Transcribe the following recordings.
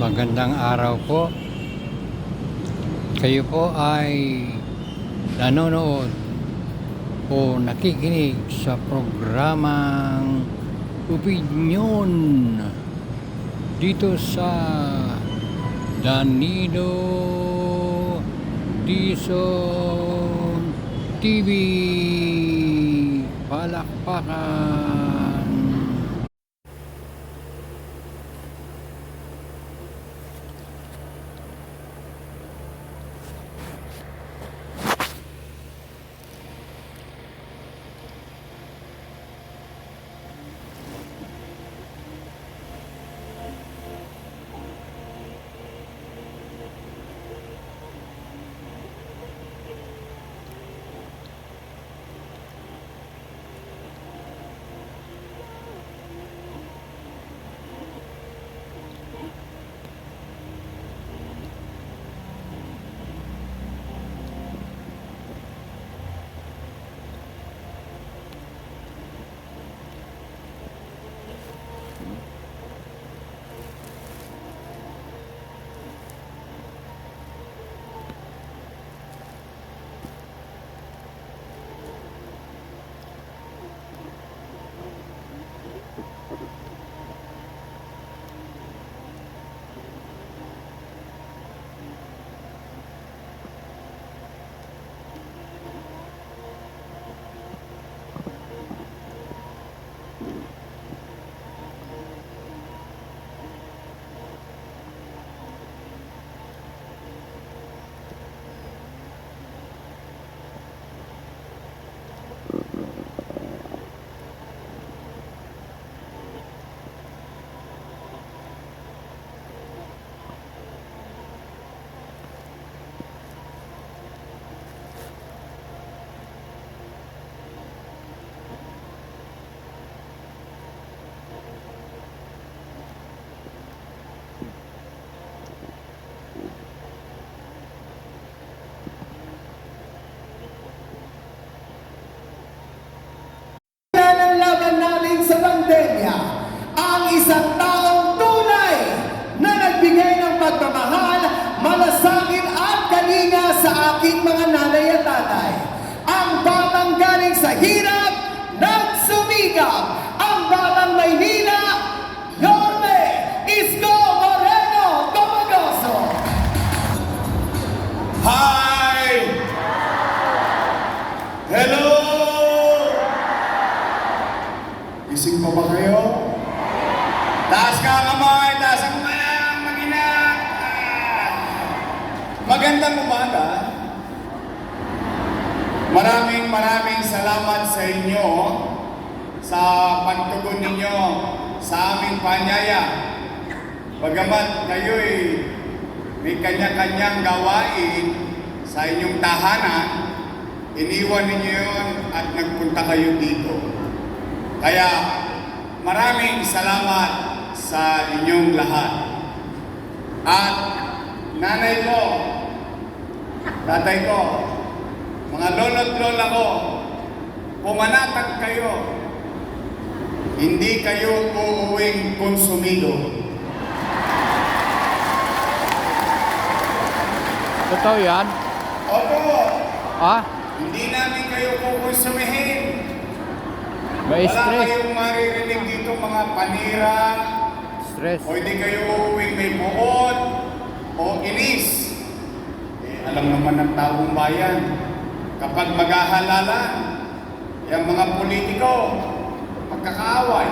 Magandang araw po. Kayo po ay nanonood o nakikinig sa programang Opinyon dito sa Danilo Dizon TV. Palakpakan. Sa pandemya, ang isang taong tunay na nagbigay ng pagmamahal, malasakit at kalinga sa aking mga nanay at tatay. Ang batang galing sa hirap, nagsumikap. Ang batang Maynila, Yorme Isko Moreno Domagoso. Hi! Hello! Gising pa ba kayo? Taas ka kamay, taas ang kamay, mag-inang. Magandang umaga. Maraming salamat sa inyo sa pagtugon ninyo sa aming panyaya. Bagamat kayo'y may kanya-kanyang gawain sa inyong tahanan, iniwan ninyo yun at nagpunta kayo dito. Kaya maraming salamat sa inyong lahat. At nanay ko, tatay ko, mga lolo't lola ko, pumanatag kayo. Hindi kayo uuwing konsumido. Totoo yan? Opo, Hindi namin kayo kukonsumihin. May Wala stress. kayong maririnig dito mga panira, Stress. o hindi kayo uuwing may buod o inis. Alam naman ng taong bayan, kapag maghahalalan, yung mga politiko, magkakaaway.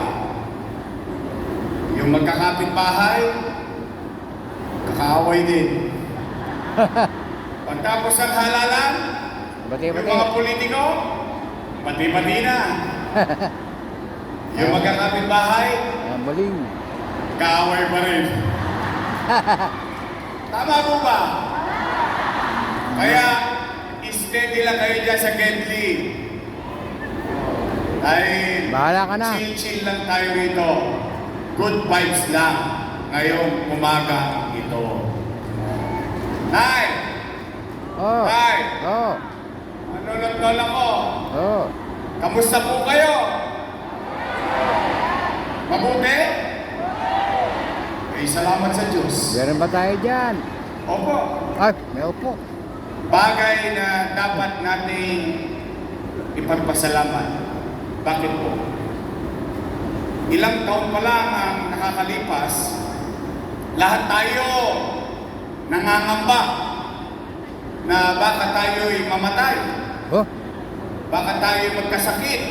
Yung magkakapit-bahay, kakaaway din. Pagtapos ang halalan, yung mga politiko, pati-pati na. Yung magkakapit-bahay, Maling. kaaway pa rin. Tama po ba? Kaya, steady lang kayo dyan sa Gedli. Dahil, Bahala ka na. chill lang tayo rito. Good vibes lang ngayong umaga ito. Nay! Oh. Nay! Oh. Lola ko, Oh. kamusta po kayo? Mabuti? salamat sa Diyos. Meron ba tayo dyan? Opo, Ay, may upo. bagay na dapat nating ipagpasalamat. Bakit po? Ilang taon pa lang ang nakakalipas, lahat tayo nangangamba na baka tayo'y mamatay, Oh, baka tayo magkasakit,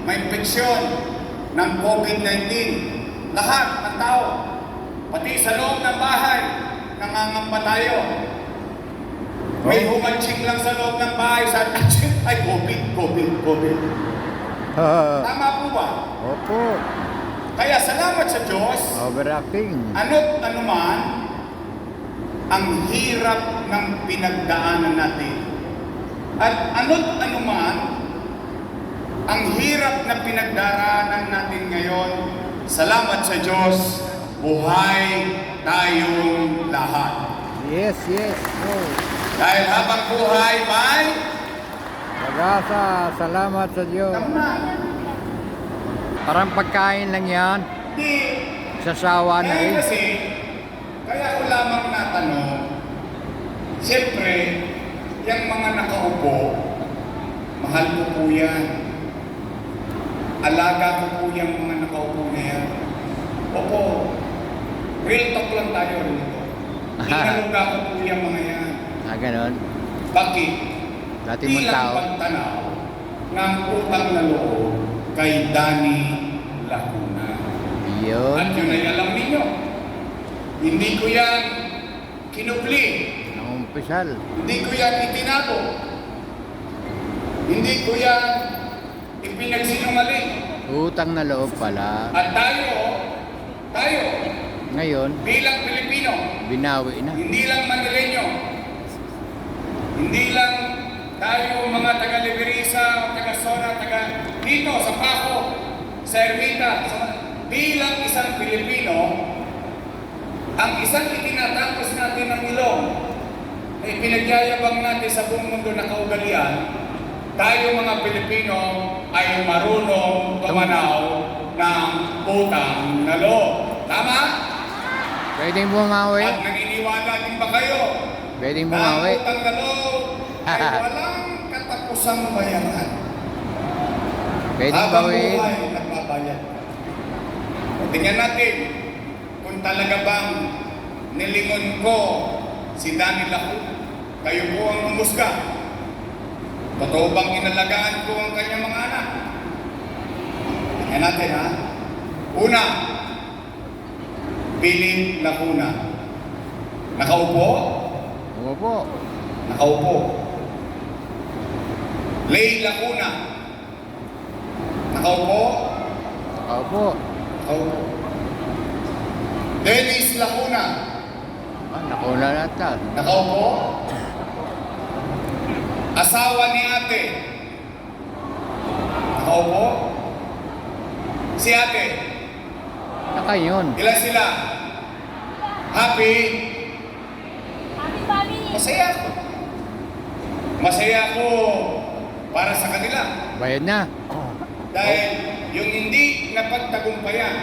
may infeksyon ng COVID-19. Lahat ng tao, pati sa loob ng bahay, nangangamba tayo. May humansing lang sa loob ng bahay, sa ay COVID. Tama po ba? opo. Kaya salamat sa Diyos, Overacting. ano't anuman ang hirap ng pinagdaanan natin. At ano't anuman ang hirap na pinagdaraanan natin ngayon, salamat sa Diyos, buhay tayong lahat. Yes, yes. Oh. Dahil habang buhay, may Pag-asa, salamat sa Diyos. naman. Parang pagkain lang yan. Di, Sasawa na ngayon eh. kasi, kaya ko lamang natanong, siyempre, yung mga nakaupo, mahal ko po yan. Alaga ko po yung mga nakaupo na yan. Opo, real talk lang tayo rito. Inaluga ko po yung mga yan. Ah, ganon. Bakit? Dati mong Bilang tao. pagtanaw ng utang na loob kay Danny Lacuna. Yun. At yun ay alam ninyo. Hindi ko yan kinupli. Ang umpisal. Hindi ko yan itinago. Hindi ko yan ipinagsinungaling. Utang na loob pala. At tayo, Ngayon, bilang Pilipino, binawi na. hindi lang Manileño, hindi lang tayo mga taga-Liberisa, taga-Sona, dito sa Paco, sa Ermita, bilang isang Pilipino, ang isang itinatapos natin ng ilong, ay pinagyayabang natin sa buong mundo na kaugalian, tayo mga Pilipino ay marunong tumanaw ng utang na loob. Tama? Pwedeng bumawi. At naniniwala din ba kayo Pwedeng na ang bumawi. utang na loob ay walang katapusang bayaran? Pwedeng Habang bawiin. buhay, nagbabayad. Tingnan natin kung talaga bang nilingon ko si Danny Lacuna. Kayo po ang umusga. Totoo bang inalagaan ko ang kanyang mga anak? Tingnan natin ha. Una, Philip Lacuna. Nakaupo? Opo. Nakaupo. Lay Lacuna. Nakaupo? Opo. Nakaupo. Dennis Lacuna. Ah, nakula na ata. Nakaupo? Asawa ni ate. Nakaupo? Si ate. Saka yun. Ilan sila? Happy? Happy Mami! Masaya ako. Masaya ako para sa kanila. Bayad na. Dahil yung hindi napagtagumpayan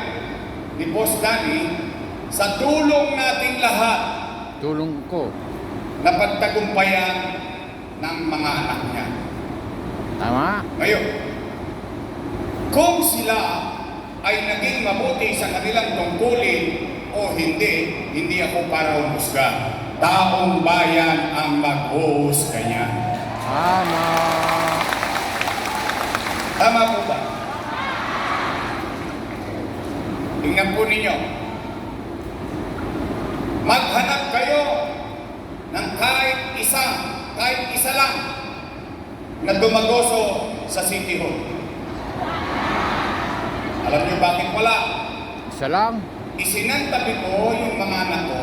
ni Boss Danny, sa tulong nating lahat, Tulong ko. napagtagumpayan ng mga anak niya. Tama? Ngayon, kung sila ay naging mabuti sa kanilang tungkulin o hindi ako para umusga. Taong bayan ang mag-uusga niya. Tama. Tama po ba? Tingnan po ninyo. Maghanap kayo ng kahit isa lang na dumagoso sa City Hall. Alam niyo bakit wala? Isa lang. Isinantabi ko yung mga anak ko,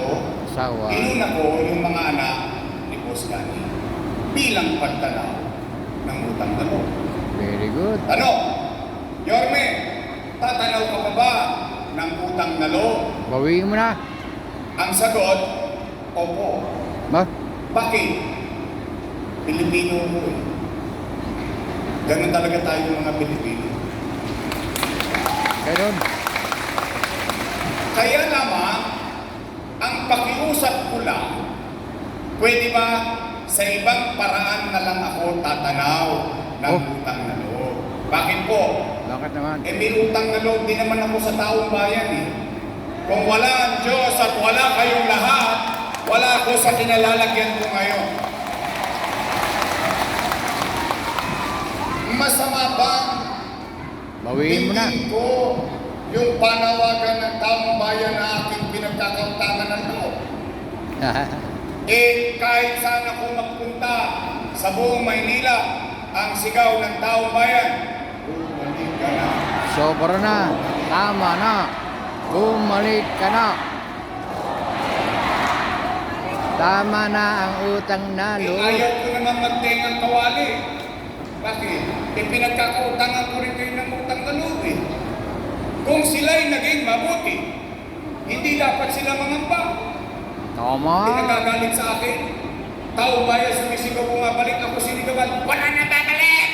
Asawa. inuna ko yung mga anak ni Boss Danny bilang pagtanaw ng utang na loob. Very good. Tanong, Yorme, tatanaw ka pa ba ng utang na loob? Bawiin mo na. Ang sagot, opo. Ba? Bakit? Pilipino ko eh. Ganun talaga tayo mga Pilipino. Ganon. Kaya naman, Ang pakiusap ko lang, pwede ba sa ibang paraan na lang ako tatanaw ng Oh. utang na loob? Bakit po? Bakit naman? Eh may utang na loob din naman ako sa taong bayan eh. Kung wala ang Diyos at wala kayong lahat, wala ako sa kinalalagyan ko ngayon. Masama bang Bawiin mo na. hindi ko yung panawagan ng taong bayan na aking pinagkakautangan ng loob? Eh, kahit saan ako magpunta sa buong Maynila, ang sigaw ng taong bayan, bumalik ka na. Sobra na. Tama na. Bumalik ka na. Tama na ang utang na Eh, loob. ayaw ko naman magtengang kawali. Bakit? Eh, pinagkakautangan ko rin kayo ng utang na loob eh. Kung sila'y naging mabuti, hindi dapat sila mangamba. Tama. Pinagagalit sa akin. Taong bayan sumisigaw, bumabalik ako sinigawan, wala na babalik!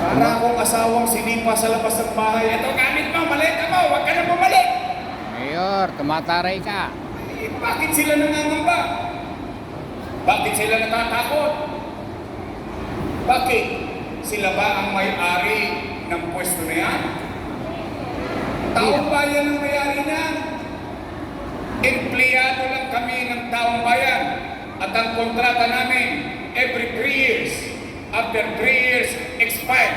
Para akong asawang sinipa sa labas ng bahay. Ito gamit mo, maleta mo, huwag ka na bumalik! Mayor, tumataray ka. Eh, bakit sila nangangamba? Bakit sila natatakot? Bakit? Sila ba ang may-ari ng pwesto na yan? Taong bayan ang may-ari na. Empleyado lang kami ng taong bayan. At ang kontrata namin, every 3 years. After 3 years, expire.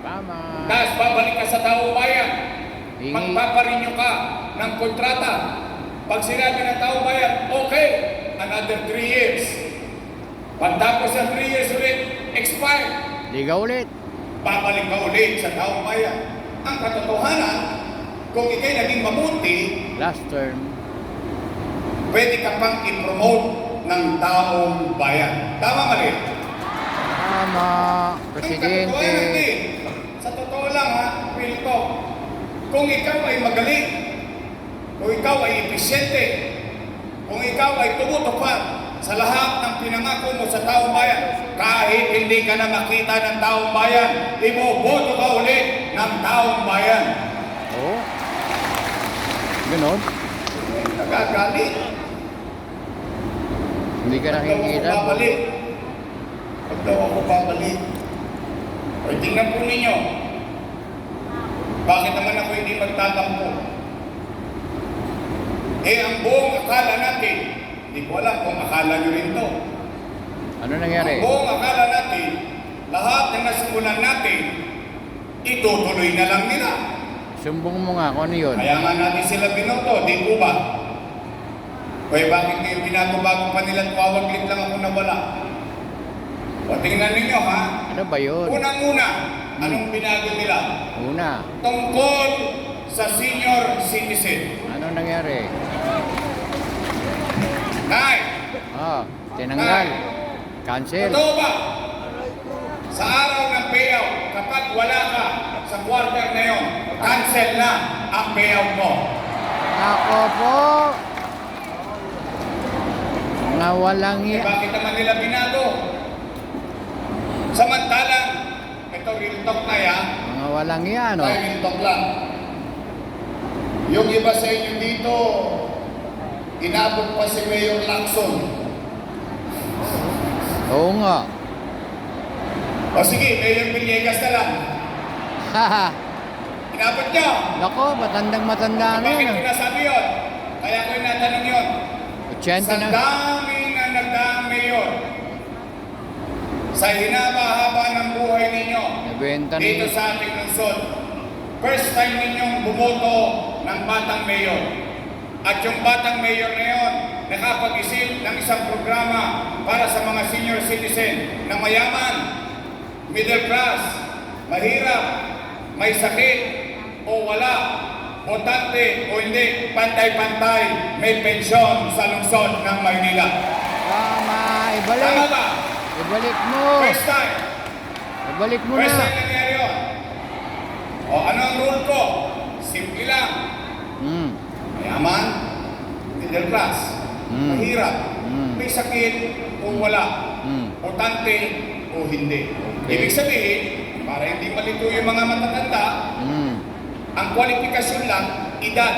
Tama. Tapos babalik ka sa taong bayan. Hingi. Magpaparinyo ka ng kontrata. Pag sinabi ng taong bayan, okay, another 3 years. Pagtapos ng 3 years ulit, expire. Liga ulit. Babalik ka ulit sa taong bayan. Ang katotohanan, kung ikay naging mabuti, Last term. pwede ka pang i-promote ng taong bayan. Tama mali? Tama. Ang Presidente. katotohanan din, sa totoo lang ha, Will talk. Kung ikaw ay magaling, kung ikaw ay episyente, kung ikaw ay tumutupad sa lahat ng pinangako mo sa taong bayan, kahit hindi ka na makita ng taong bayan, iboboto ka ulit ng taong bayan. Oo. Ganon. Nagagalit. Hindi ka nakikita. Babalik. Pag daw ako babalik. O tingnan po ninyo. Bakit naman ako hindi magtatampo? Eh, ang buong akala natin, hindi ko alam kung akala nyo rin to. Ano nangyari? Ang buong akala natin, lahat ng nasimulan natin, itutuloy na lang nila. Sumbong mo nga kung ano yun. Kaya nga natin sila binoto, di po ba? Kaya bakit kayo binago-bago pa nila at wawaglit lang ako na wala? O tingnan ninyo ha, Ano ba yun? unang-una, anong binago nila? Una. Tungkol sa senior citizen. Ano nangyari? Nay, Ah, tinanggal. Cancel. totoo ba? Sa araw ng payout, kapag wala ka sa quarter na yun, cancel na ang payout mo. Ako po. Mga walang Eh, bakit naman nila binago? Samantalang, ito real talk na yan, Mga walang yan, oh. tayo real talk lang. Yung iba sa inyo dito, inabot pa si Mayor Lacson. Oo nga. O sige, Mayor Villegas na lang. Haha. Inabot niyo. Nako, matandang-matanda na Bakit yun. ko nasabi yun? Kaya ko natanong yun. 80 Sa na. dami na nagdaang mayor, sa hinaba-haba ng buhay ninyo, Nabenta dito ni... sa ating lungsod, first time ninyong bumoto ng batang mayor. At yung batang mayor na yun, nakapag-isip ng isang programa para sa mga senior citizen na mayaman, middle class, mahirap, may sakit o wala, botante o hindi, pantay-pantay, may pensyon sa lungsod ng Maynila. Tama, Tama ibalik. ba? Ibalik mo. First time. Ibalik mo First na. time nangyari yun. O ano ang rule ko? Simple lang. Hmm. Mayaman, middle class, mahirap, may sakit o wala, botante o hindi. Okay. Ibig sabihin, para hindi malito yung mga matatanda, Hmm. ang kwalifikasyon lang, edad.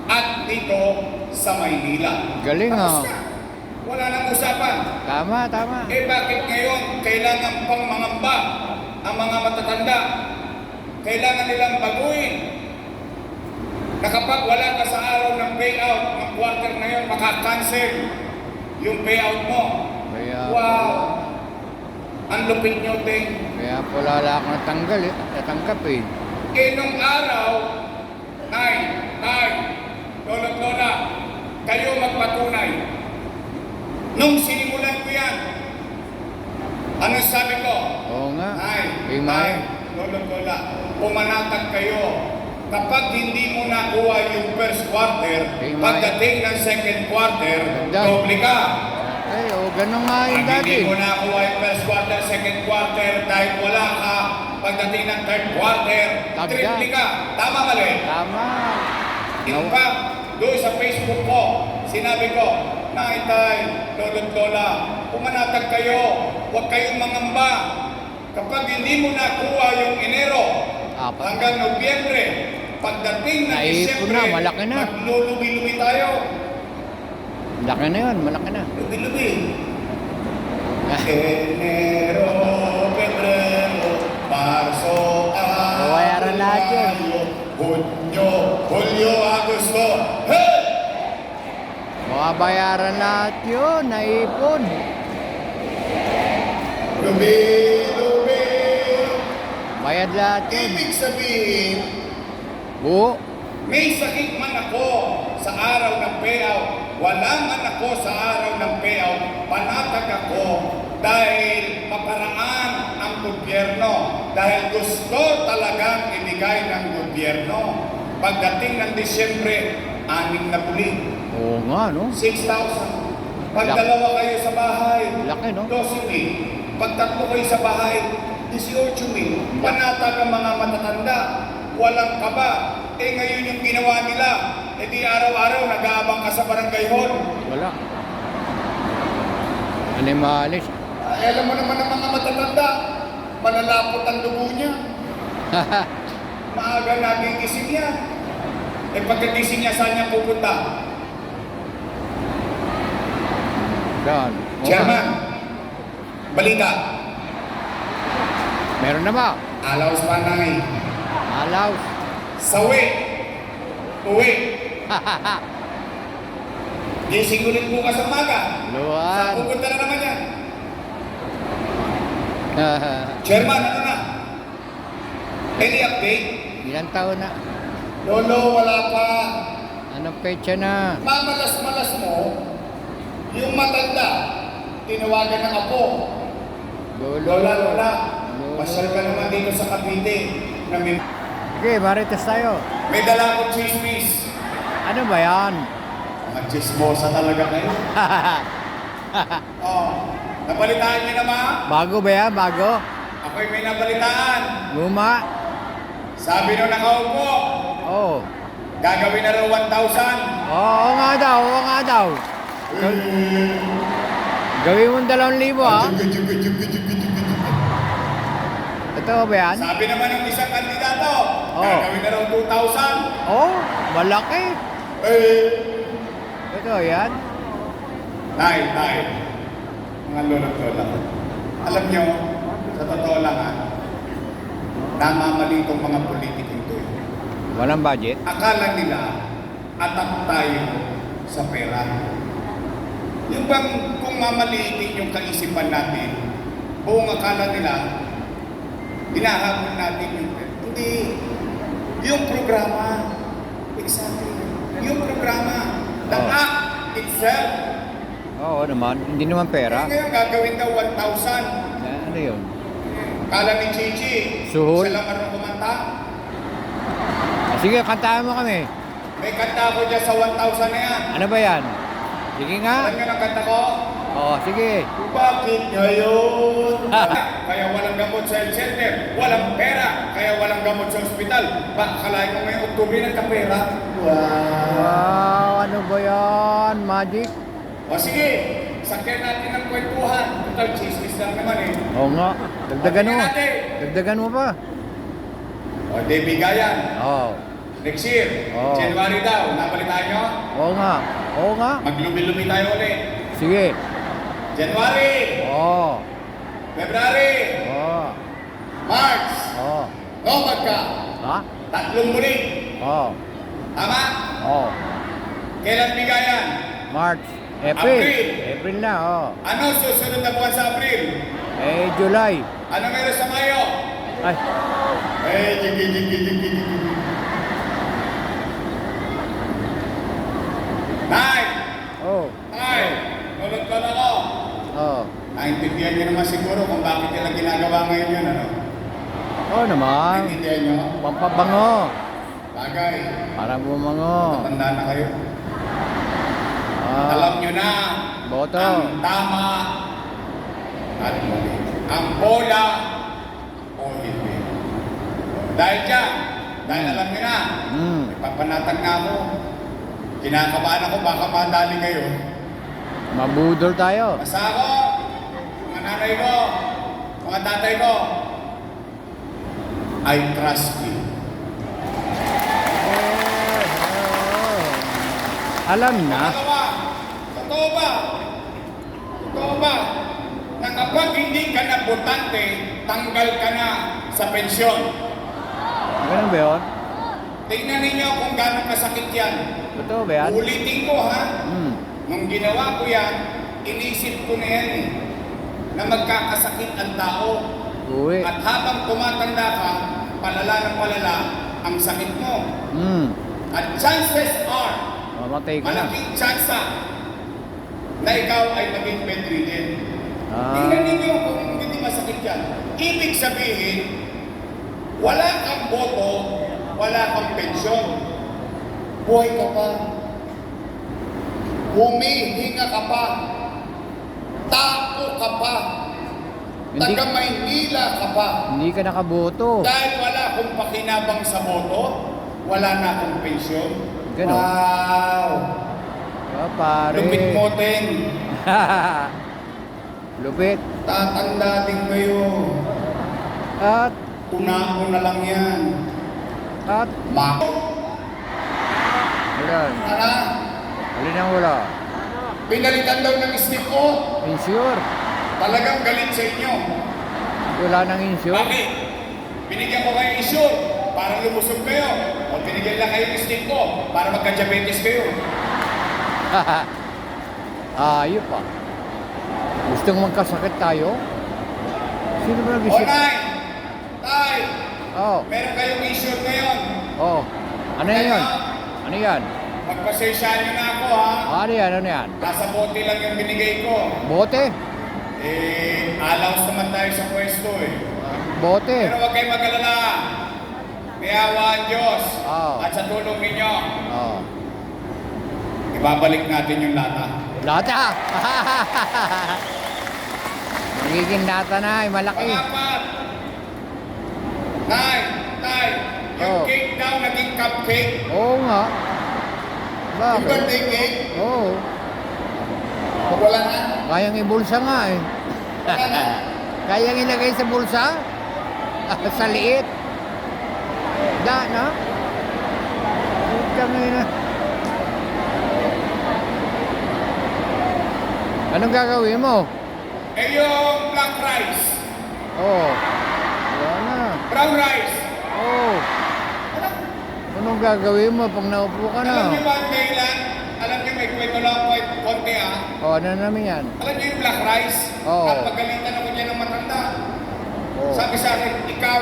at dito sa Maynila. Galing, Tapos ah. na. Wala nang usapan. Tama, tama. Eh bakit ngayon kailangan pang mangamba ang mga matatanda? Kailangan nilang baguhin na kapag wala ka sa araw ng payout, ng quarter na yun, makakancel yung payout mo. Kaya, Wow! Ang lupit nyo, Ting. kaya pala wala akong natanggal eh. Natanggap eh. Eh, nung araw, Nay, Lolo't Lola, kayo magpatunay. Nung sinimulan ko yan, ano sabi ko? Oo nga. Nay, Nay. Lolo't Lola, pumanatag kayo. Kapag hindi mo nakuha yung first quarter, Nay. pagdating ng second quarter, Ganda. doble ka. Ay, oh, ganun nga yung Pag dati. hindi mo nakuha yung first quarter, second quarter, dahil wala ka, pagdating ng third quarter, Tagda. triple ka. Tama mali? Tama. In fact, doon sa Facebook ko, sinabi ko, Tay, Lolo't Lola, pumanatag kayo, huwag kayong mangamba. Kapag hindi mo nakuha yung Enero, Apat. hanggang Nobyembre, pagdating ng Naipon Disyembre, na, malaki na. maglulubi-lubi tayo. Laki na yun, malaki na. Lubi-lubi. Enero, Pebrero, Marso, Babayaran lahat yun. Hunyo, Hulyo, Agosto. Hey! Mababayaran lahat yun, naipon. Lubi-lubi. Bayad lahat yun. Ibig sabihin, Oo. may sakit man ako sa araw ng payout, wala man ako sa araw ng payout, panatag ako dahil maparaan ang gobyerno, dahil gusto talagang ibigay ng gobyerno. Pagdating ng Disyembre, 6 na puli, Oo nga, no? 6,000. Pag Laki. dalawa kayo sa bahay, Laki, no? 12,000. Pag tatlo kayo sa bahay, 18,000. Panatag ang mga matatanda, walang kaba. Eh ngayon yung ginawa nila, eh di araw-araw nag-aabang ka sa barangay hall. Wala. Animalis. Ay, alam mo naman ang mga matatanda, malalapot ang dugo niya. Maaga nagigising niya. Eh pagkagising niya, saan niya pupunta? Yan. Chairman, balita. Meron na ba? Alaw sa panay. Alaw. Sawi. Uwi. Gising ulit bukas ang maga. Saan Luwan. pupunta na naman yan? Chairman, ano na? Any update? Ilang taon na? Lolo, wala pa. Anong petsa na? Mamalas-malas mo, yung matanda, tinawagan ng apo. Lola, Lola, pasyal ka naman dito sa Cavite. Na Sige, marites tayo. may dala akong chismis. Ano ba yan? Mga chismosa talaga kayo. Oh, nabalitaan niyo naman? Bago ba yan? Bago? Ako'y may nabalitaan. Luma? Sabi nung nakaupo, Oo. gagawin na raw 1,000. Oo nga daw, oo nga daw. Gawin mo 2,000 ha? Totoo ba yan? Sabi naman ng isang kandidato, Oh. gagawin na raw 2,000. Oo, malaki. Eh, Totoo yan? Tay, mga lolo-lola. Alam nyo, sa totoo lang ha, namamali itong mga politikong to. Walang budget? Akala nila, atak tayo sa pera. Yung bang kung mamaliitin yung kaisipan natin, buong akala nila, hinahabol natin yung pera. Hindi. Yung programa, exactly. Yung programa, the Oh. act itself. Oo naman, hindi naman pera. Ngayon gagawin daw 1,000. Ano yun? Kala ni Chichi, Suhol? siya lang marunong kumanta. Sige, kantahan mo kami. May kanta ako dyan sa 1,000 na yan. Ano ba yan? Sige nga. Alam nyo ang kanta ko? Oo, sige. Bakit ngayon? Kaya walang gamot sa health center, walang pera, kaya walang gamot sa ospital. Kalahin mo ngayong Oktubre nagkapera. Wow! Wow, ano ba yan? Magic? O sige, sakyan natin ang kwentuhan. Total chismis lang naman eh. Oo nga. Dagdagan mo. Tingnan natin. Dagdagan mo pa. O di bigayan. Oo. Next year, Oo. January daw, nabalitaan nyo? Oo nga. Oo nga. Maglumi-lumi tayo ulit. Sige. January, Oo. February, Oo. March, Oo. Nomad ka. Ha? 3 muling. Oo. Tama? Oo. Kailan bigayan? March. April. April. April na, oo. Ano susunod na buwan sa April? Eh, July. Ano meron sa Mayo? Ay. Jigi. Nay! Oo. Nay! Nulot ka na ko. Oo. Naintindihan niyo naman siguro kung bakit nila ginagawa ngayon yun, ano? Oo naman. Naintindihan niyo? Pampabango. Bagay. Parang bumango. Matanda na kayo. Ah. Alam niyo na Boto. ang tama at mali. Ang bola o hindi. Dahil dyan, dahil alam niyo na, Hmm. papanatag na ako. Kinakabahan ako, baka madali kayo. Mabudol tayo. Basta ako, mga nanay ko, mga tatay ko, I trust you. Alam na. Pangalawa, totoo ba? Totoo ba? Na kapag hindi ka na botante, tanggal ka na sa pensyon. Ganun ba yun? Tingnan ninyo kung gano'ng kasakit yan. Totoo ba yan? Ulitin ko ha, Hmm. nung ginawa ko yan, inisip ko na yan eh, na magkakasakit ang tao. Uwi. At habang tumatanda ka, palala ng palala ang sakit mo. Hmm. At chances are, Mamatay ka na. malaking tsansa na ikaw ay maging bedridden. Ah. Tingnan ninyo kung hindi masakit yan. Ibig sabihin, wala kang boto, wala kang pensyon. Buhay ka pa. Humihinga ka pa. Tao ka pa. Hindi- Taga Maynila ka pa. Hindi ka nakaboto. Dahil wala akong pakinabang sa boto, wala na akong pensyon. Ganon. Wow! Ah, pare. Lupit mo, Ten. Lupit. Tatanda din kayo. At, Una-una lang yan. at, Mako. wala. Ano? Alin ang wala? Pinalitan daw ng stick ko. Insure. Talagang galit sa inyo. Wala nang insure. Bakit? Binigyan ko kayo insure para lumusog kayo. O binigyan lang kayo ng stick ko para magka-diabetes kayo. Ayop pa. Gustong magkasakit tayo? Sino ba O nag-isip? Nay! Tay! Oh, Meron kayong insure ngayon. oh. Ano yan? Ano yan? Magpasensyahan nyo na ako ha. Ano yan? Ano yan? Nasa bote lang yung binigay ko. Bote? Allowance naman tayo sa pwesto eh. Bote. Pero huwag kayong mag-alala. May awa ang Diyos. Oo. At sa tulong ninyo, Oh. ibabalik natin yung lata. Lata! Magiging lata na, ay malaki. Pangapat! Tay! Tay! Yung Oo. cake daw naging cupcake. Oo nga. Yung Bakit? birthday cake, Oo. wala na. Kayang ibulsa nga eh. Wala na. Kayang ilagay sa bulsa? Sa liit? Da, no? Putang ina. Anong gagawin mo? Eh yung black rice, Oh. Wala na. brown rice. Oh. Anong gagawin mo pag naupo ka Alam niyo na? ba ang dahilan? Alam niyo may kwento lang ako konti ah. Oh, ano naman yan? Alam niyo yung black rice? Oo. Napagalitan ako niya ng matanda. Oh. Sabi sa akin, ikaw,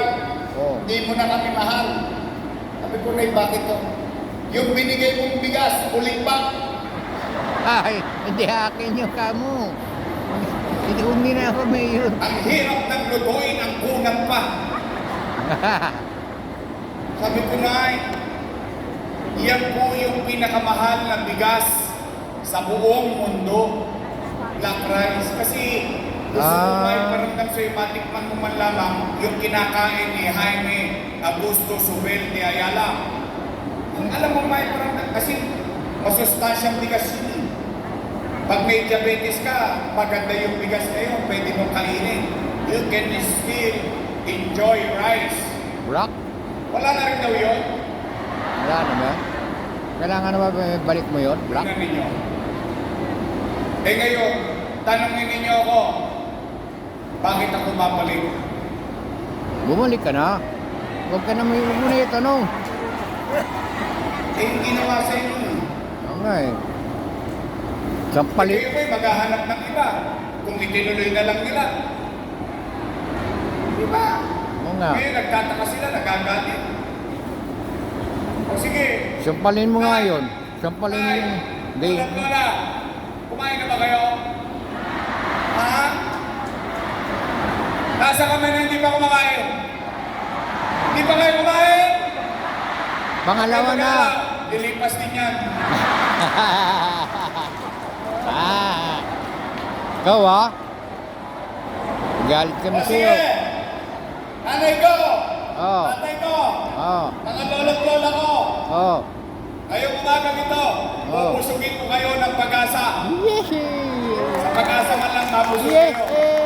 Oh. hindi mo na kami mahal. Sabi ko, Nay, bakit to? Yung binigay mong bigas, uling pa. Ay, hindi akin yung kamo. Hindi na ako mayor. Ang hirap ng lutuin ang kunang pa. Sabi ko, Nay, yan po yung pinakamahal na bigas sa buong mundo. Black rice. Kasi gusto ko may paramdam sa'yo, matikman mo man lamang yung kinakain ni Jaime Augusto Subel de Ayala. Ang alam mo may paramdam, kasi masustansyang bigas yun. Pag may diabetes ka, maganda yung bigas na yun, pwede mong kainin. You can still enjoy rice. Rock? Wala na rin daw yun. Wala na ba? Kailangan na ba balik mo yun? Black? Tingnan ninyo. Eh ngayon, tanongin ninyo ako, bakit ako babalik? Bumalik ka na. Huwag ka na may muna itanong. Eh, ginawa sa inyo. Oo nga eh. Sampali. Kayo po'y maghahanap ng iba. Kung itinuloy na lang nila. Di ba? Oo nga. Ngayon, nagtataka sila, nagagalit. O sige. Sampalin mo nga yun. Sampalin mo yung... Hindi. Lola, kumain na ba kayo? Ha? Nasa kami na hindi pa kumakain. Hindi pa kayo kumain? Pangalawa Ay, na. Lilipas din yan. Ikaw ah. Galit kami O sige. sa'yo. Nanay ko. Oo. Tatay ko. Oo. Mga lolo't lola ko. Oo. Ngayong umagang ito, Oh. pupusugin ko kayo ng pag-asa. Yehey! Sa pag-asa man lang mapusugin kayo. Yehey!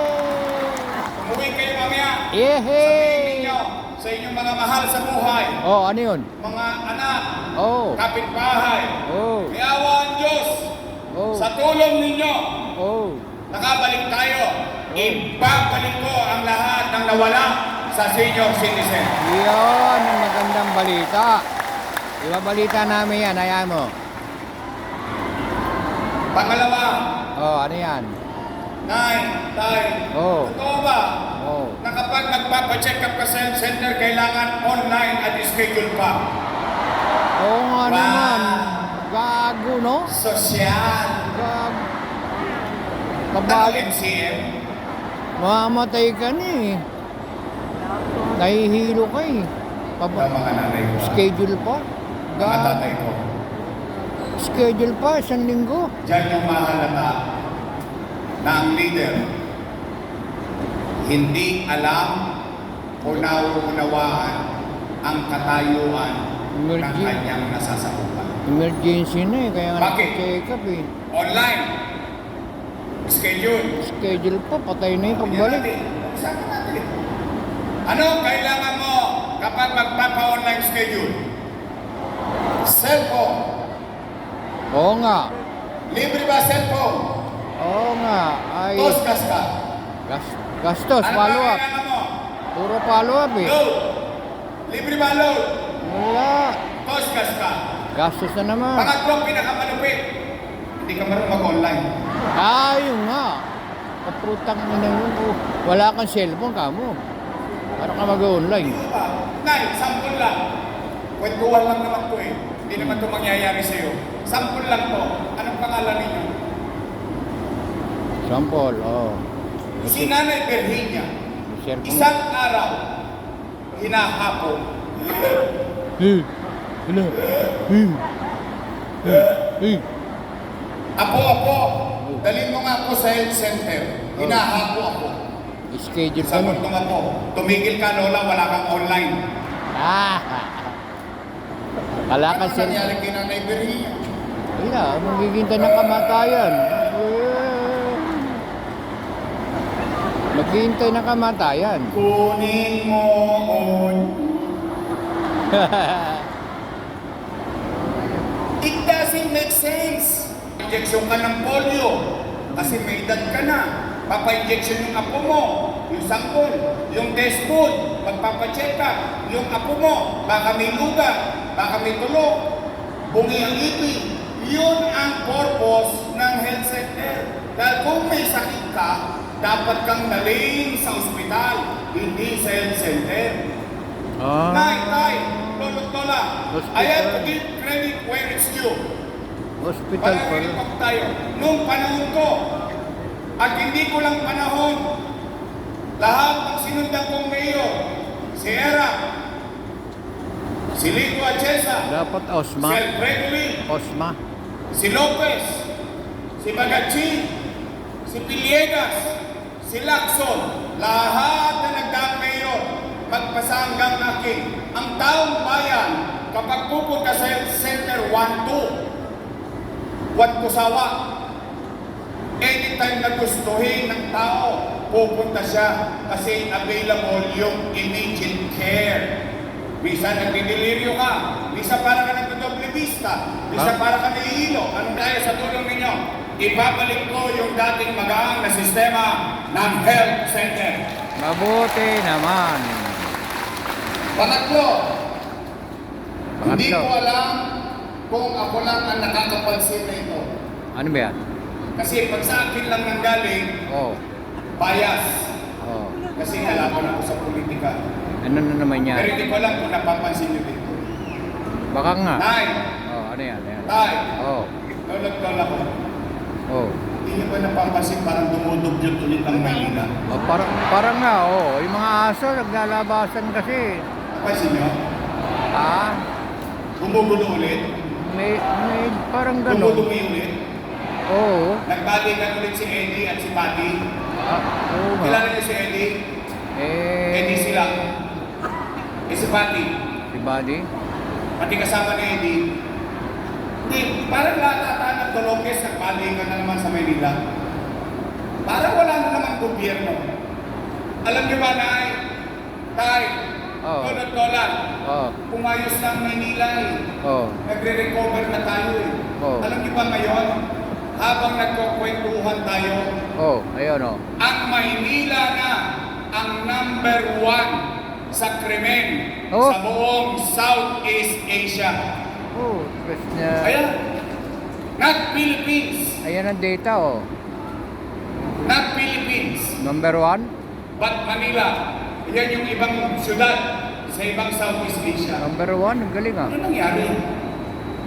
Umuwi kayo mamaya. Sabihin Yehey! ninyo sa inyong mga mahal sa buhay, Oh, ano yun? mga anak, Oh. kapitbahay, Oh. may awa ang Diyos. Oh. Sa tulong ninyo, Oh. nakabalik tayo. Ibabalik ko ang lahat ng nawala sa senior citizen. Yun ang magandang balita. Ibabalita namin yan, hayaan mo. Pangalawa, Oh, ano yan? Nay, Tay, Oh. totoo ba Oh. na kapag nagpapacheck up ka sa health center, kailangan online at schedule pa? Oo nga Wow. naman. Gago, no? Sosyal. Gago. Ano Kabalik. MCM? Mamamatay ka na eh. Nahihilo ka eh. Ang mga nanay ko. Schedule pa. Mga Gago. tatay ko. Schedule pa, isang linggo. Diyan yung mahalata na ang leader hindi alam o nauunawaan ang katayuan ng Emergency. kanyang nasasakupan. Emergency na eh, kaya nga Bakit? check up eh. Online. Schedule. Schedule pa, patay na yung pagbalik. Usapan natin. Ano kailangan mo kapag magpapa-online schedule? Cellphone. Oo nga. Libre ba cellphone? Oo nga. Ay, Toskas ka. gastos, Ano follow ba up. kailangan mo? Puro follow up eh. Load. Libre ba load? Wala. Toskas ka. Gastos na naman. Pangatlo, pinakamalupit. Hindi ka marunong mag-online. Ayun nga. Kaputang ina mo. Wala kang cellphone kamo. Para ka mag-online. Hindi ba? Nay, sampul lang. Kwentuhan lang naman to eh. Hindi naman to mangyayari sa'yo. Sampul lang to. Anong pangalan ninyo? Sample, oh. Si Nanay Virginia, Cellphone. isang araw, hinahapon. Eh. Ano? Eh. Eh. Apo, dalhin mo nga ako sa health center. Hinahapo ako. Schedule pa Sagot mo. mo ako, tumigil ka Lola, wala kang online. Ah. Wala Ano kang cellphone. nangyari kay Nanay Virginia? Wala, maghihintay ng kamatayan. Maghihintay ng kamatayan. Kunin mo on. It doesn't make sense. Injection ka ng polio kasi may edad ka na. Papa-injection yung apo mo, yung sanggol, yung test food, magpapacheck ka, yung apo mo, baka may luga, baka may tulog, bungi ang ngipin. Yun ang purpose ng health center. Dahil kung may sakit ka, dapat kang dalhin sa ospital, hindi sa health center. Tay, lolo't lola, I have to give credit where it's due. Hospital pa rin. Panahon tayo. Nung panahon ko, at hindi ko lang panahon, lahat ng sinundan kong mayor, si Era, si Lito Achesa, Dapat si Osma. Gregory, Osma. si Lopez, si Bagachi, si Piliegas, si Lacson, lahat na nagdaang mayor, magpasa hanggang akin. Ang taong bayan, kapag pupunta sa health center 1-2, huwag kusawa. Anytime na gustuhin ng tao, pupunta siya kasi available yung immediate care. Minsan nagdidelirio ka. Minsan para ka nagdodoble vista. Minsan para ka nahihilo. Anong dahil sa tulong ninyo? Ibabalik ko yung dating magaang na sistema ng health center. Mabuti naman. Pangatlo, hindi Pangatlo. ko alam kung ako lang ang nakakapansin na ito. Ano ba yan? Kasi pag sa akin lang nanggaling, Oh. bias. Oh. Kasi nalaban ako sa politika. Ano na naman Pero yan? hindi ko alam kung napapansin nyo dito. Baka nga. Nay, Oh, ano yan? Ano yan? tay, Oh. lolot-lola ko. Oh. Hindi nyo ba napapansin parang dumudugyot ulit ang Maynila? Oh, parang nga, oh. Yung mga aso, naglalabasan kasi. Napansin nyo? Ah, Gumugulo ulit? may parang gano'n. Dumudumi ulit? Oo. Nagbalikan ulit si Eddie at si Patty. Oo nga. Kilala niyo si Eddie? Eddie sila. Si Patty. Si Buddy? Pati kasama ni Eddie. Hindi, parang lahat ata ng Dolores nagbalikan na naman sa Maynila. Parang wala na namang gobyerno. Alam niyo ba, Nay? Tay, Oo. Lola, Oo. pumayos na ang Maynila eh. Oo. Nagre-recover na tayo eh. Oo. Alam niyo ba ngayon, habang nagkukwentuhan tayo, Oh, ayun oh. ang Maynila na ang number 1 sa krimen Oh. sa buong Southeast Asia. Oh, stress niya. Ayan. Not Philippines. Ayan ang data oh. Not Philippines. Number 1? But Manila. Yan yung ibang syudad sa ibang Southeast Asia. Number 1, ang galing ah. Ano nangyari?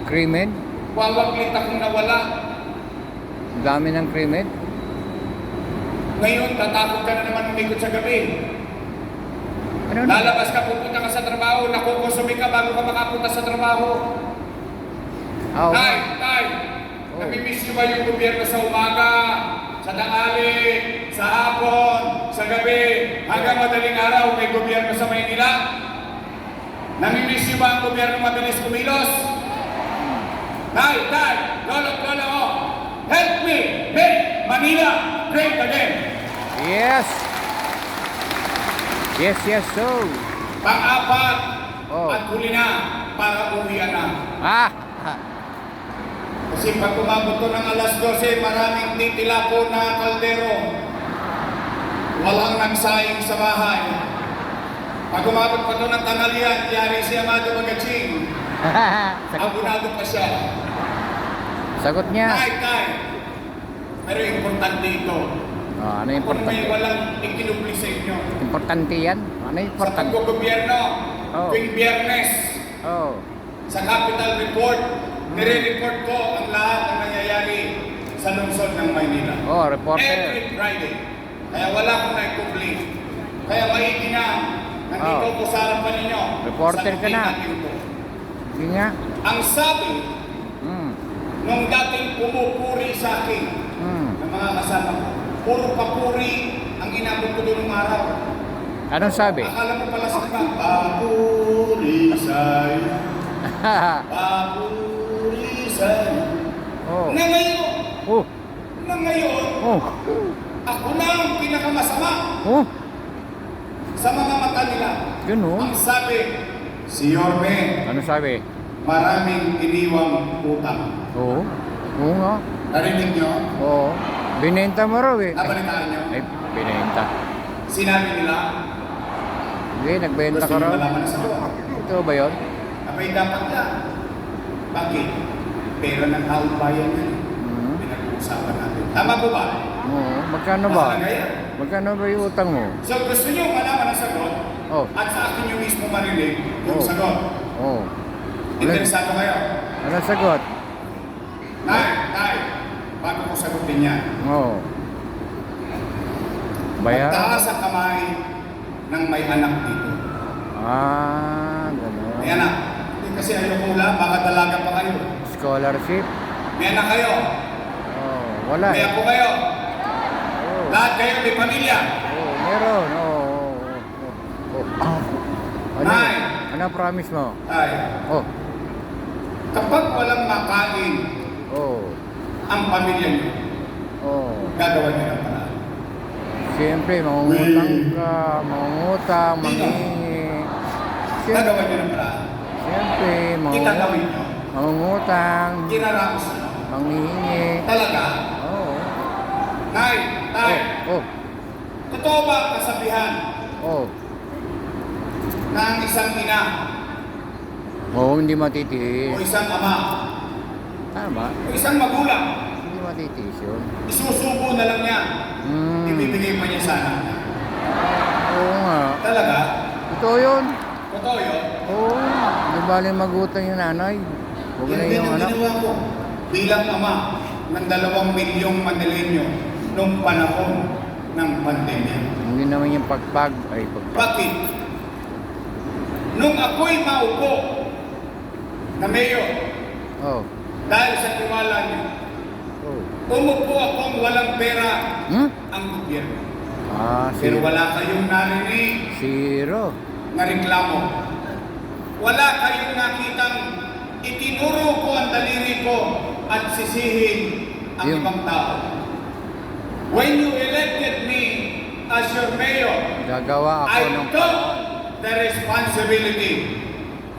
Krimen? Wawaglit akong nawala. Ang dami ng krimen? Ngayon, tatakot ka na naman umikot sa gabi. Ano na? Lalabas ka, pupunta ka sa trabaho, nakukonsumi ka bago ka makapunta sa trabaho. Oh. Tay, Oh. namimiss niyo ba yung gobyerno sa umaga, sa tanghali, sa hapon, sa gabi, hanggang madaling araw may gobyerno sa Maynila? Namimiss niyo ba ang gobyerno mabilis kumilos? Tay, lolo, oh, help me make Manila great again. Yes! Yes, so. Pang-apat, Oh. at huli na, para uwian na. Ah! Kasi pag umabot to ng alas 12, maraming titilapo na kaldero. Walang nagsaing sa bahay. Pag umabot pa to ng tanghalian, yari si Amado Magaching. Abunado pa siya. Sagot niya. Tay. Pero importante ito. Oh, ano yung Kung may importante? walang ikinubli sa inyo. Importante yan? Ano yung Sa importante? paggogobyerno, Oh. tuwing Biyernes, Oh. sa Capital Report, nire-report ko ang lahat ng nangyayari sa lungsod ng Maynila. Oh, reporter. Every Friday. Kaya wala akong na-complain. Kaya maigi na, nandito Oh. ko sa harapan ninyo. Reporter ka Sagutin na. natin ito. Sige nga. Ang sabi, nung dating pumupuri sa akin, ng mga kasama ko, puro papuri ang inabot ko doon ng araw. Anong sabi? Akala mo pala sa iba, papuri sa'yo, papuri sa'yo. Oh. Na ngayon, Oh. Oh. Ako na ang pinakamasama Oh. sa mga mata nila. Yun oh. Ang sabi, si Yorme, Ano sabi? maraming iniwang utang. Oo. Oo nga. Narinig nyo? Oo. Binenta mo raw eh. Nabalitaan nyo? Ay, binenta. Sinabi nila, Hindi, nagbenta gusto ka nyo raw. malaman sa buwan. Ito ba yun? Abay dapat na. Bakit? Pera ng taong bayan yan. Mhm. Pinag-uusapan natin. Tama po ba? Oo. Magkano ba? Mahalaga yan. Magkano ba yung utang mo? So gusto nyo malaman ang sagot? Oh. At sa akin yung mismo marinig yung Oh. sagot. Oo. Interesado kayo? Ano sagot? Nay, bago ko sagutin yan. Oo. Bayan? Magtaas ang kamay ng may anak dito. Ah, gano'n. May anak. Hindi kasi ayoko wala, baka dalaga pa kayo. Scholarship? May anak kayo. Oh, wala May eh. ako kayo. Oh. Lahat kayo may pamilya. Oh, meron. Oo. Ano? Nay. Ano promise mo? Ay, Oh. kapag walang makain Oh. ang pamilya niyo, Oh. gagawa niyo ng paraan. Siyempre, mangungutang ka, mangungutang, Sino? mangingi. Siyempre, Nagawa niyo ng paraan. siyempre Itagawin niyo. mangungutang, Kinaramos niyo. manghihingi. Talaga? Oo. Nay, tay, Oh, totoo ba ang kasabihan oh. na ang isang ina Oo, hindi o matitiis. isang ama Tama. o isang magulang, Hindi matitiis yun. isusubo na lang niya, ibibigay pa niya sa anak niya? Oo nga. Talaga? Totoo yun. Totoo yun? Oo. Di bali magutang yung nanay. Huwag Yan na din yung ang anak. ginawa ko bilang ama ng 2 milyong Manileño noong panahon ng pandemya. Hindi naman yung pagpag. Ay, pagpag. Bakit? Nung ako'y maupo na mayor, Oh. dahil sa tiwala niyo, Oh. umupo akong walang pera Hmm? ang gobyerno. Ah, Pero zero. wala kayong narinig Zero. na reklamo. Wala kayong nakitang itinuro ko ang daliri ko at sisihin ang Yung- ibang tao. When you elected me as your mayor, Gagawa ako I ng took the responsibility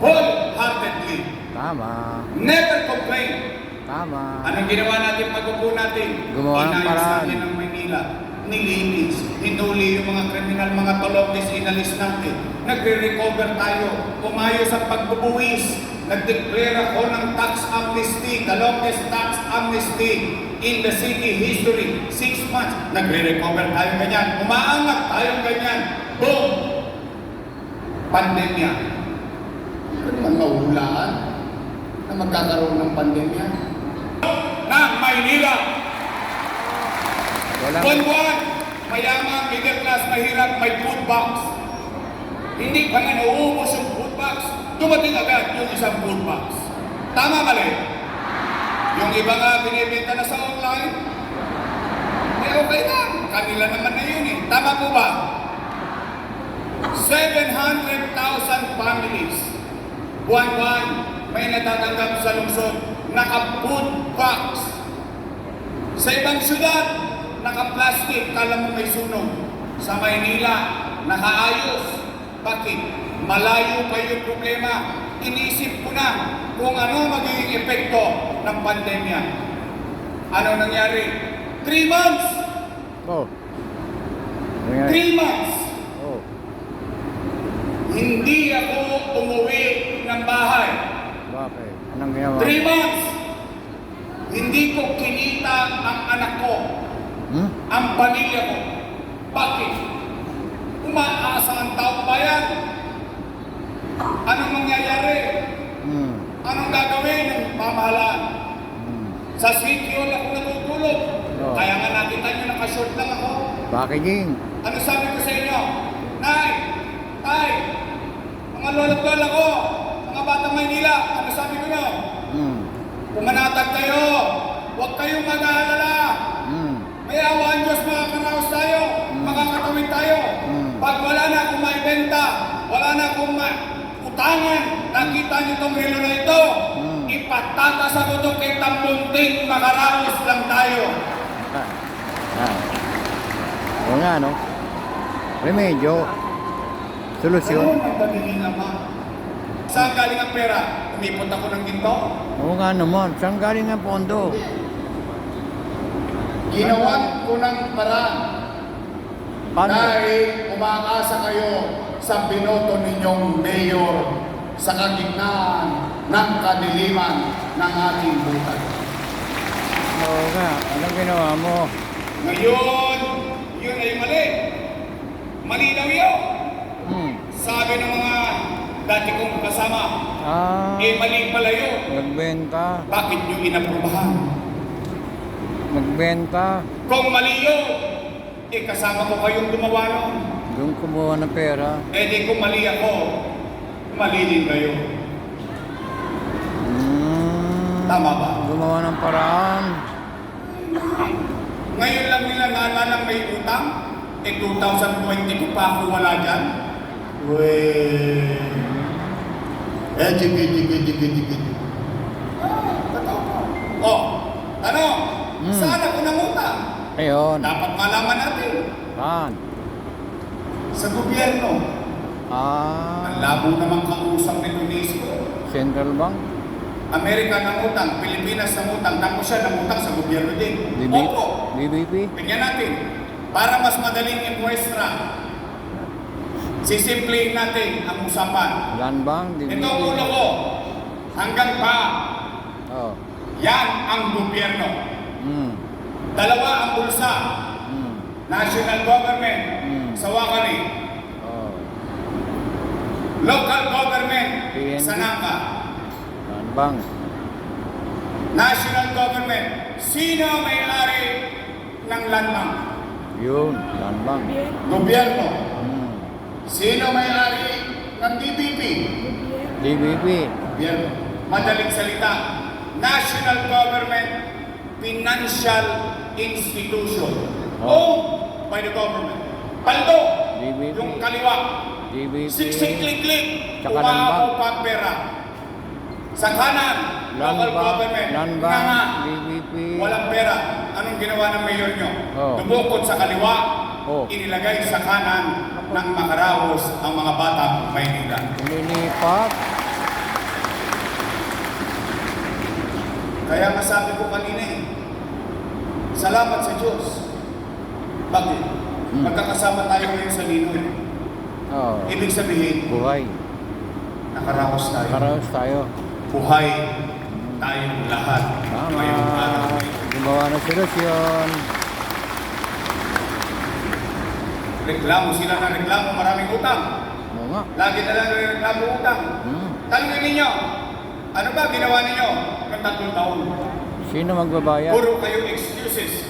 wholeheartedly. Tama. Never complain. Tama. Anong ginawa natin pag-upo natin? Gumawa ng Inayos paraan. natin ng Maynila. Nilinis. Hinuli yung mga kriminal, mga tolokis, inalis natin. Nagre-recover tayo. Umayos ang pagbubuwis. Nag-declare ako ng tax amnesty, the longest tax amnesty in the city history. 6 months. Nagre-recover tayo ganyan. Umaangat tayo ganyan. Boom! Pandemya. Ano naman mahulaan na magkakaroon ng pandemya? Na Maynila. Walang, Buwan-buwan, mayaman, middle class, mahirap, may food box. Hindi pa nga nauubos yung food box, dumating agad yung isang food box. Tama mali? Yung iba nga binibenta na sa online, okay na, kanila naman na yun eh. Tama po ba? 700,000 families, buwan-buwan, may natatanggap sa lungsod, naka-food box. Sa ibang syudad, naka-plastic, kala mo may sunog. Sa Maynila, nakaayos. Bakit? Malayo pa yung problema. Inisip ko na kung ano magiging epekto ng pandemya. Ano nangyari? 3 months! oh. 3 months! Oh. Hindi ako umuwi ng bahay. Bakit? Anong ginawa? 3 months! Hindi ko kinita ang anak ko, Hmm? ang pamilya ko. Bakit? Umaasa ang taong bayan. Anong mangyayari? Hmm. Anong gagawin ng pamahalaan? Hmm. Sa City Hall ako natutulog. Oo. Kaya nga nakita nyo, nakashort lang ako. Bakit, Ging? Ano sabi ko sa inyo? Nay! Tay! Mga lolo't-lola ko! Mga batang Maynila! Ano sabi ko nyo? Hmm. Pumanatag kayo! Huwag kayong mag-aalala! Hmm. May awa ang Diyos, makakaraos tayo, makakatawid tayo. Pag wala na akong maibenta, wala na akong utangan, nakita niyo itong relo na ito, ipatatas ako ito kay Tambunting, makaraos lang tayo. Ah. Ah. Oo nga, no? Remedyo. Solusyon. Ano ang pagiging ama? Saan galing ang pera? Umipot ako ng ginto? Oo nga naman. Saan galing ang pondo? Ginawan ko ng paraan Paano? dahil umakasa kayo sa binoto ninyong mayor sa kagitnaan ng kadiliman ng ating buhay. Oo nga. Anong ginawa mo? Ngayon, yun ay mali. Mali daw yun. Hmm. Sabi ng mga dati kong kasama, Ah. mali pala yun. Nagbenta. Bakit nyo inaprubahan? Nagbenta. Kung mali yun, kasama ko kayong gumawa nun. Doon kumuha ng pera. Di kung mali ako, mali din kayo. Hmm. Tama ba? Gumawa ng paraan. Ngayon lang nila nalalang may utang, 2022 pa ako wala dyan. Jiggy. Oh, ano? Saan ako nangutang? Ayun. Dapat malaman natin. Saan? Sa gobyerno. Ang Ah, labo naman kausap ni UNESCO. Central Bank? Amerika nangutang, Pilipinas nangutang, tapos siya nangutang sa gobyerno din. BB, Opo, BBP? tingnan natin. Para mas madaling imuestra, sisimplihin natin ang usapan. Land Bank? BBP? Ito ang ulo ko, hanggang pa, Oh. yan ang gobyerno. Mm. Dalawa ang bulsa, Mm. national government, sa Wakari, Oh. local government, PNP. sa Nangka, Land Bank? national government. Sino may-ari ng land bank? Yun, Land Bank. Gobyerno. Mm. Sino may-ari ng DBP? DBP? Gobyerno. Madaling salita, national government financial institution owned by the government. Paldo, DBP. yung kaliwa. DBP? Siksik-klik-klik, Tsaka umaabot pa ang pera. Sa kanan, Land local Bank, government. Land Nga nga, Bank, DBP. walang pera. Anong ginawa ng mayor nyo? Oh. Dumukot sa kaliwa, Oh. inilagay sa kanan ng makaraos ang mga batang Maynila. Nilipat? Kaya nga sabi ko kanina salamat sa Diyos. Bakit? Magkakasama tayo ngayon sa Ninoy. Oh. Ibig sabihin, Buhay. nakaraos tayo. Karaos tayo. Buhay tayong lahat. Tama. Ngayong araw. Gumawa ng solusyon. Reklamo sila na reklamo, maraming utang. Oo nga. Lagi na lang reklamo utang. Hmm. Tanungin ninyo, ano ba ginawa ninyo ng 3 taon? Sino magbabayad? Puro kayo excuses.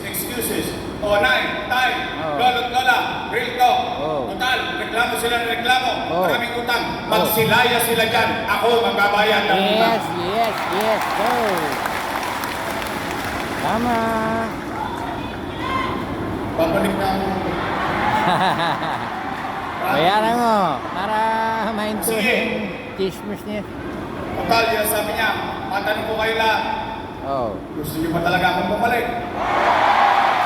O, nay, tay, Oh. lolo't lola, real talk. Oh. Total, reklamo sila ng reklamo. Oh. Maraming utang. Magsilaya sila dyan. Ako magbabayad ng utang. Yes, go! Tama! Babalik na ako. Bayaran mo para mainto Sige. yung chismis niya. Total, yun sabi niya, matanong ko kayo lahat. Oh. Gusto niyo ba talaga akong bumalik?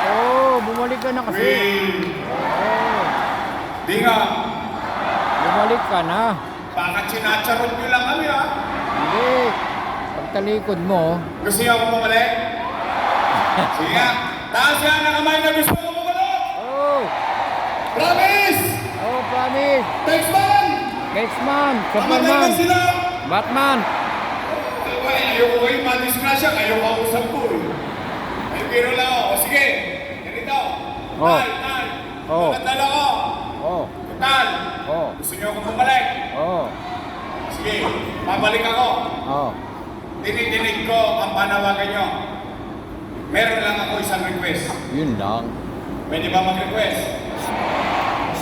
Oh, bumalik ka na kasi. Wait. Oh, Di nga. bumalik ka na. Baka sinacharot niyo lang kami ha. Hindi. Pagtalikod mo, Gusto niyo akong bumalik? Sige nga. Taas yan ang kamay na gusto ko bumalik. oh, Promise! oh, promise. Next man! Next month, Pamatay Superman. na sila! Batman. Ayoko kayo madisgrasya, kayo kausap ko eh. Ay, biro lang ako. O sige, ganito. Oh. Tay. Oh. Magandala ko. Oh, Total. oh, Gusto niyo akong bumalik? oh, Sige, babalik ako. oh. Dinidinig ko ang panawagan niyo. Meron lang ako isang request. Yun lang. Pwede ba mag-request?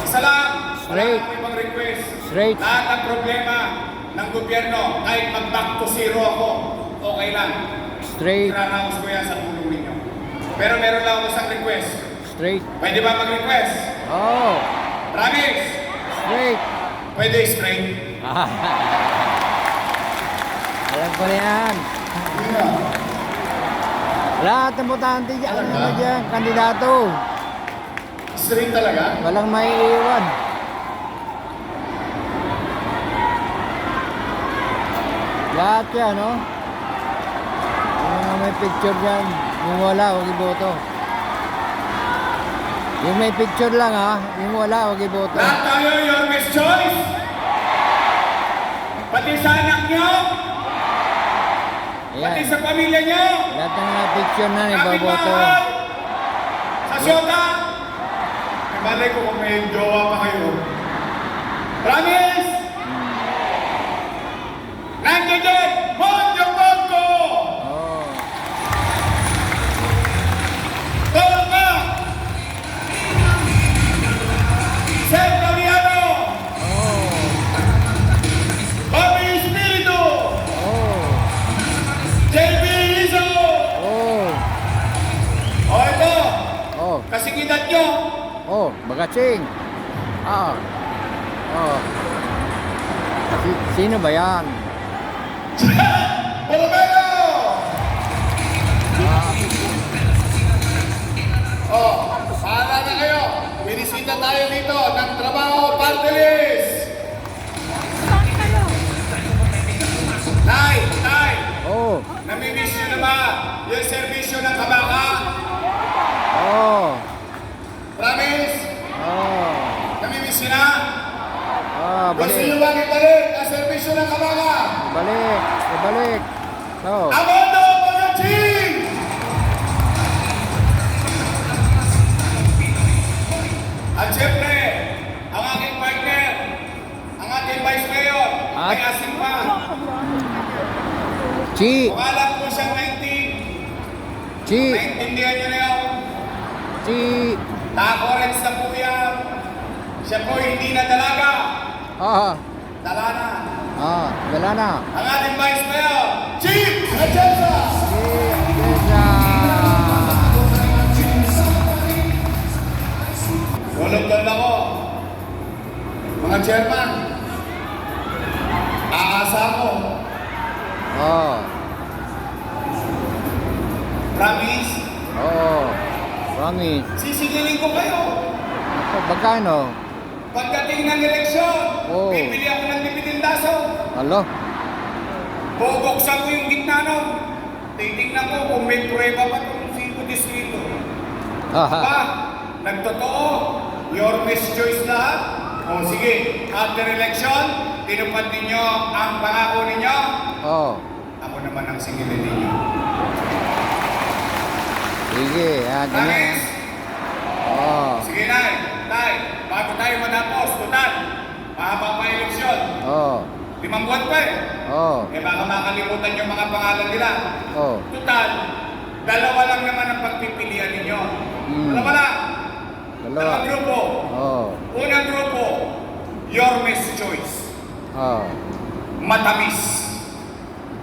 Isa lang. Straight. Wala akong ibang request. Straight. Lahat ng problema ng gobyerno, kahit mag-back to zero ako, okay lang. Straight, Ranaos ko yan sa tulong ninyo. Pero meron lang ako isang request. straight. Pwede ba mag-request? Oh, Promise? straight. Pwede straight. Alam ko na yan. Lahat ng botante dyan, ano dyan, kandidato. Straight talaga? Walang maiiwan. Lahat yan, no? Yung mga may picture dyan, yung wala, huwag iboto. Yung may picture lang, ha? Yung wala, huwag iboto. Lahat tayo your best choice? Pati sa anak nyo? Pati Ayan. sa pamilya nyo? Lahat ng mga picture na, iboboto. Kapitbahay? Sa syota? Malay ko kung may jowa pa kayo. Promise? Nandiyan dyan! Monjo Bangko! Oh. Tolga! Sen Damiano! Oh. Bobby Espiritu! Oh. JB Iso! Oh. O ito, Oh. kasingitan nyo, Oh, Bagatsing. Ah. Oh. Sino ba yan? Bolomero! Oh, pahala na kayo. Binisita tayo dito ng trabaho, party list. Namimiss nyo na ba yung serbisyo ng kabaka? Oh. Promise? Oh. Namimiss nyo na? Ah, Gusto nyo balik. bang ibalik ang serbisyo ng kabaka? Balik. Ibalik. Oh. Abondo Pagaching! At syempre, ang aking partner, ang ating Vice Mayor, At? ay asin pa. Chi. Kung alam ko siyang 19, Chi. naintindihan nyo na yun. Chi. Takorets na po yan. Siya po hindi na dalaga. Ah. Dala na. Ah. Wala na. Ang ating Vice Mayor, Chief Atienza! Tulog doon ako. Mga chairman, aasa ko. Oh. Promise, Oh. Promise. sisigilin ko kayo. Magkano? Pagdating ng eleksyon, Oh. bibili ako ng dividindaso. Alo? Bubuksan ko yung gitna nun. Titingnan ko kung may prueba pa itong 5 distrito. Ba, nagtotoo, your best choice lahat. O sige, after election, tinupad ninyo ang pangako ninyo. Oh. Ako naman ang singilin ninyo. Sige. Ah, ganyan. Promise? Oh. Sige, Nay. Tay, bago tayo matapos, tutan, mahaba pa eleksyon. Oh. 5 buwan pa eh. Oh. Eh baka makalimutan yung mga pangalan nila. Oh. Tutal, dalawa lang naman ang pagpipilian ninyo. Hmm. Dalawa lang. Dalawa. Dalawang grupo. Oh. Unang grupo, your best choice. Oh. Matamis.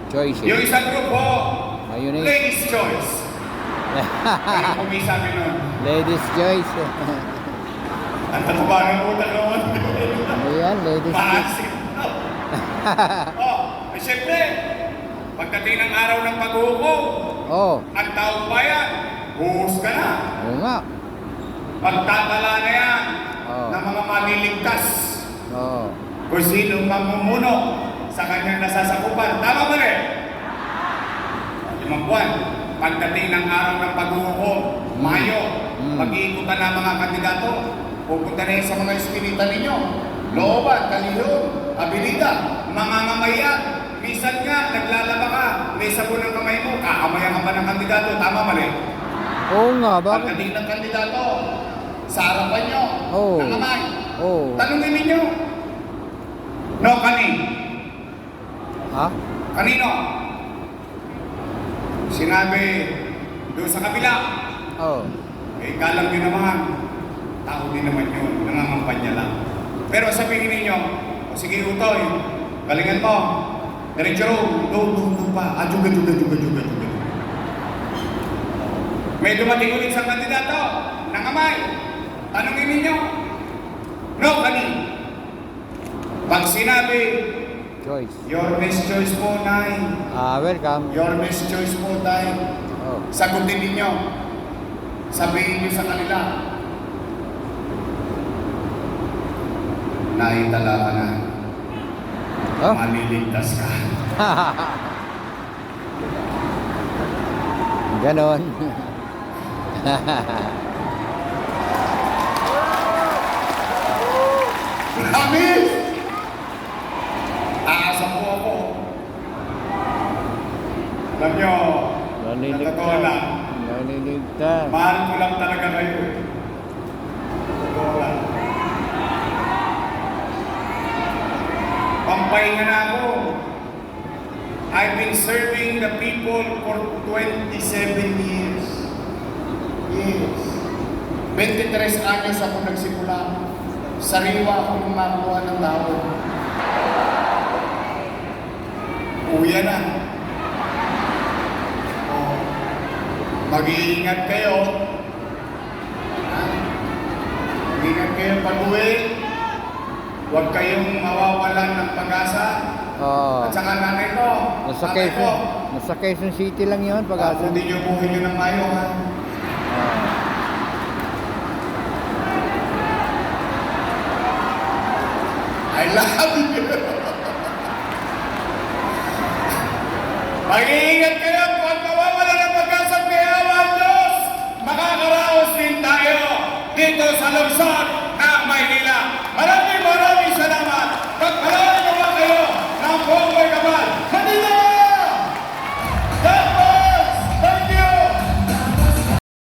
Choice. Yung isang grupo, Mayonnaise. ladies' choice. Kaya kumisabi nun, Ladies choice. ang tataba ng utak naman. Ano yan? Ladies choice. Maasim. Oh, eh syempre, pagdating ng araw ng paghuhukom, Oh. ang taong bayan, buhos ka na. Oo nga. Pagtatala na yan Oh. ng mga maliligtas Oh. kung sino mamumuno sa kanyang nasasakupan. Tama ba rin? 5 buwan. Pagdating ng araw ng paghuhukom, Mayo, mag-iikutan na mga kandidato. Pupunta na yun sa mga espiritan ninyo. Looban, Kalihon, Abilida, mga mamaya. Minsan nga, naglalaba ka, may sabon ng kamay mo, kakamayan ka pa ng kandidato. Tama mali? Oo nga. Bakit? Pagdating ng kandidato, sa harapan nyo, Oo. ng kamay. Oo. Tanungin ninyo. No, Ha? kanino? Sinabi doon sa kabila. Oh. Eh, galang din naman. Tao din naman yun. Nangangampanya lang. Pero sabihin ninyo, o sige Utoy, galingan mo. Diretso doon pa. Juga. May dumating ulit sa kandidato. Nangamay. Tanungin ninyo. No, kanino? Pag sinabi, Choice. your best choice po, Nay. Ah, welcome. Your best choice po, Tay. Oh. Sagutin ninyo. Sabihin niyo sa kanila. Naitala ka na. Oh. Maliligtas ka. Ganon. Promise! Aasa po ako. Alam nyo, Nanilig sa totoo ka. lang, Nanilig ka. mahal ko lang talaga kayo. Totoo lang. Pampahinga na ako. I've been serving the people for 27 years. Yes. 23 anyos ako nagsimula. Sariwa ako ng makuha ng tao. Uya na. Oh. Mag-iingat kayo. Ha? Mag-iingat kayo pag-uwi. Huwag kayong mawawalan ng pag-asa. Oh. At saka nanay ko. Nasa tatay ko. Quezon City lang yun, pag-asa. Hindi nyo buhay nyo ng mayo, ha? Oh. I love you! Mag-iingat kayo, Alamsat